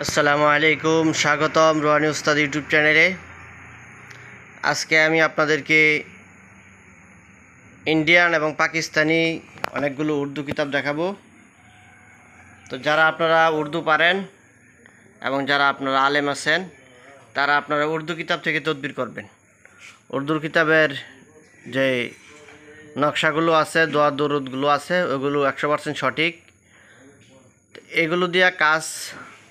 আসসালামু আলাইকুম, স্বাগতম রোহানি উস্তাদ ইউটিউব চ্যানেলে। আজকে আমি আপনাদেরকে ইন্ডিয়ান এবং পাকিস্তানি অনেকগুলো উর্দু কিতাব দেখাবো। তো যারা আপনারা উর্দু পারেন এবং যারা আপনারা আলেম আছেন, তারা আপনারা উর্দু কিতাব থেকে তদবির করবেন। উর্দুর কিতাবের যে নকশাগুলো আছে, দোয়া দরুদগুলো আছে, ওগুলো 100% সঠিক। এগুলো দিয়া কাজ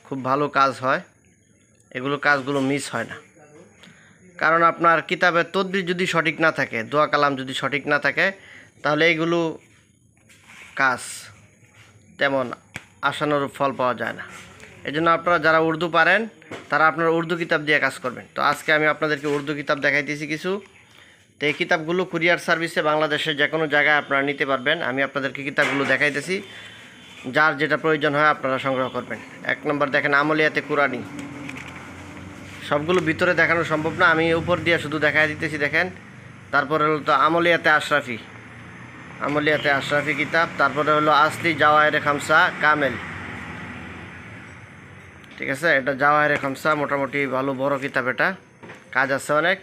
খুব ভালো কাজ হয়, কাজগুলো মিস হয় না। কারণ আপনার কিতাবের তদবির যদি সঠিক না থাকে, দোয়া কালাম যদি সঠিক না থাকে, তাহলে এইগুলো কাজ তেমন আশানুরূপ ফল পাওয়া যায় না। এই জন্য আপনারা যারা উর্দু পারেন তারা আপনারা উর্দু কিতাব দিয়ে কাজ করবেন। তো আজকে আমি আপনাদেরকে উর্দু কিতাব দেখাইতেছি কিছু। তো এই কিতাবগুলো কুরিয়ার সার্ভিসে বাংলাদেশের যে কোনো জায়গায় আপনারা নিতে পারবেন। আমি আপনাদেরকে কিতাবগুলো দেখাইতেছি, যার যেটা প্রয়োজন হয় আপনারা সংগ্রহ করবেন। 1 নম্বর দেখেন আমলিয়াতে কুরআনী। সবগুলো ভিতরে দেখানো সম্ভব না, আমি উপর দিয়ে শুধু দেখাই দিতেছি, দেখেন। তারপরে হলো তো আমলিয়াতে আশরাফি কিতাব। তারপরে হলো আসলি জাওয়াহিরে খামসা কামেল, ঠিক আছে। এটা জাওয়াহিরে খামসা, মোটামুটি ভালো বড় কিতাব, এটা কাজ আছে অনেক।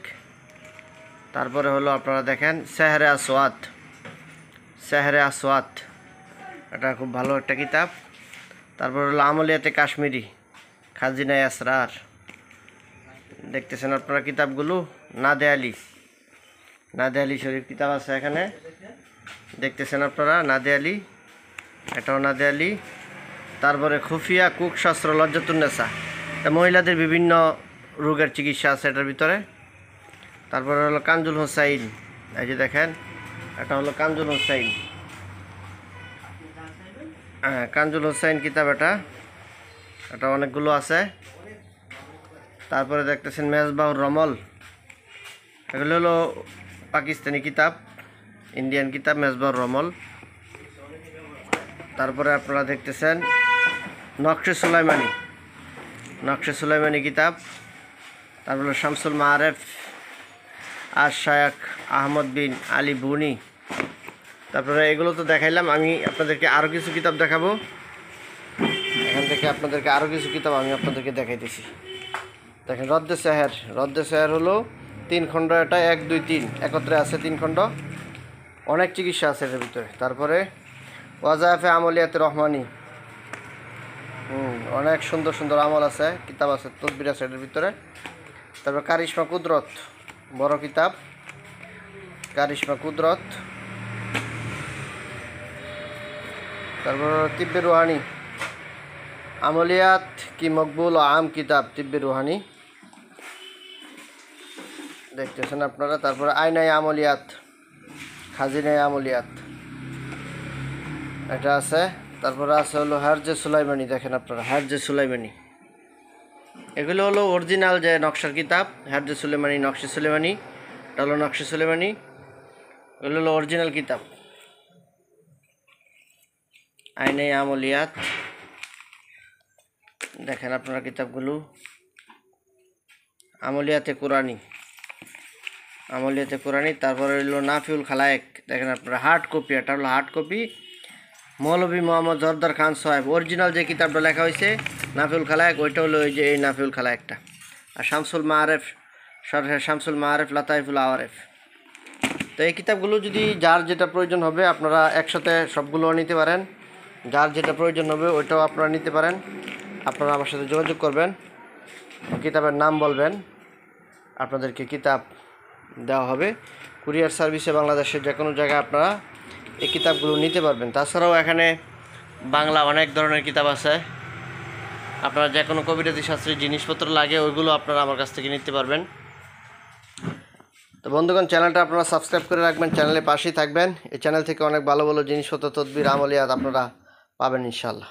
তারপরে হলো আপনারা দেখেন সেহরে আসওয়াত, এটা খুব ভালো একটা কিতাব। তারপর হলো আমলিয়াতে কাশ্মীরি খাজিনায়ে আসরার, দেখতেছেন আপনারা কিতাবগুলো। নাদে আলী শরীফ কিতাব আছে এখানে, দেখতেছেন আপনারা। নাদে আলী, এটাও নাদে আলী। তারপরে খুফিয়া কুক শাস্ত্র লজ্জাতুন্নেসা, এটা মহিলাদের বিভিন্ন রোগের চিকিৎসা আছে এটার ভিতরে। তারপরে হলো কানজুল হোসাইন, এই যে দেখেন, এটা হলো কানজুল হোসাইন, কানজুল হোসাইন কিতাব, এটা অনেকগুলো আছে। তারপরে দেখতেছেন মেজবাহুর রমল, এগুলো হলো পাকিস্তানি কিতাব, ইন্ডিয়ান কিতাব মেজবাহুর রমল। তারপরে আপনারা দেখতেছেন নকশে সুলাইমানি কিতাব। তারপরে শামসুল মাআরিফ আর শায়খ আহমদ বিন আলী বুনি। তারপরে এগুলো তো দেখাইলাম, আমি আপনাদেরকে আরও কিছু কিতাব দেখাবো। এখান থেকে আপনাদেরকে আরও কিছু কিতাব আমি আপনাদেরকে দেখাইতেছি। দেখেন রদ্দে সেহের হলো 3 খণ্ড, এটা 1, 2, 3 একত্রে আছে, 3 খণ্ড, অনেক চিকিৎসা আছে এর ভিতরে। তারপরে ওয়াজাফে আমলিয়াতে রহমানি, অনেক সুন্দর সুন্দর আমল আছে, কিতাব আছে, তদবির আছে এটার ভিতরে। তারপর কারিশমা কুদরত, বড় কিতাব, কারিশমা কুদরত। তারপর তিব্বে রুহানি, আমলিয়াত কি মকবুল ও আম কিতাব, তিব্বে রুহানি, দেখতেছেন আপনারা। তারপরে আইনাই আমলিয়াত, খাজিনাই আমলিয়াত, এটা আছে। তারপরে আছে হলো হারজে সুলাইমানি, দেখেন আপনারা হারজে সুলাইমানি, এগুলো হলো অরিজিনাল যে নকশার কিতাব। হারজে সুলাইমানি, নকশে সুলাইমানি, এটা হলো নকশে সুলাইমানি, এগুলো হলো অরিজিনাল কিতাব। আইনাই আমলিয়াত, দেখেন আপনারা কিতাবগুলো। আমলিয়াতে কুরআনী। তারপরে হলো নাফিউল খালায়েক, দেখেন আপনারা হার্ড কপি, এটা হলো হার্ড কপি, মৌলভী মোহাম্মদ জর্দার খান সাহেব। অরিজিনাল যে কিতাবটা লেখা হয়েছে নাফিউল খালায়েক, ওইটা হলো ওই যে এই নাফিউল খালায়েকটা। আর শামসুল মাআরিফ লাতাইফুল আওয়ারিফ। তো এই কিতাবগুলো যদি যার যেটা প্রয়োজন হবে আপনারা একসাথে সবগুলো নিতে পারেন, যার যেটা প্রয়োজন হবে ওইটাও আপনারা নিতে পারেন। আপনারা আমার সাথে যোগাযোগ করবেন, কিতাবের নাম বলবেন, আপনাদেরকে কিতাব দেওয়া হবে। কুরিয়ার সার্ভিসে বাংলাদেশের যে কোনো জায়গায় আপনারা এই কিতাবগুলো নিতে পারবেন। তাছাড়াও এখানে বাংলা অনেক ধরনের কিতাব আছে, আপনারা যে কোনো কবিরাজি শাস্ত্রের জিনিসপত্র লাগে ওইগুলো আপনারা আমার কাছ থেকে নিতে পারবেন। তো বন্ধুগণ, চ্যানেলটা আপনারা সাবস্ক্রাইব করে রাখবেন, চ্যানেলের পাশেই থাকবেন। এই চ্যানেল থেকে অনেক ভালো ভালো জিনিসপত্র, তদবির, আমলিয়াত আপনারা পাবেন ইনশাআল্লাহ।